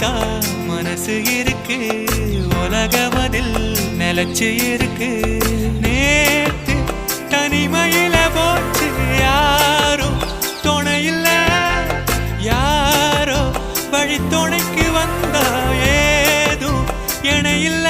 தான் மனசு இருக்கு உலகமதில் நிலச்சு இருக்கு நேத்து தனிமையில போச்சு யாரும் துணையில்ல யாரோ வழி துணைக்கு வந்தா ஏதும் இணையில்ல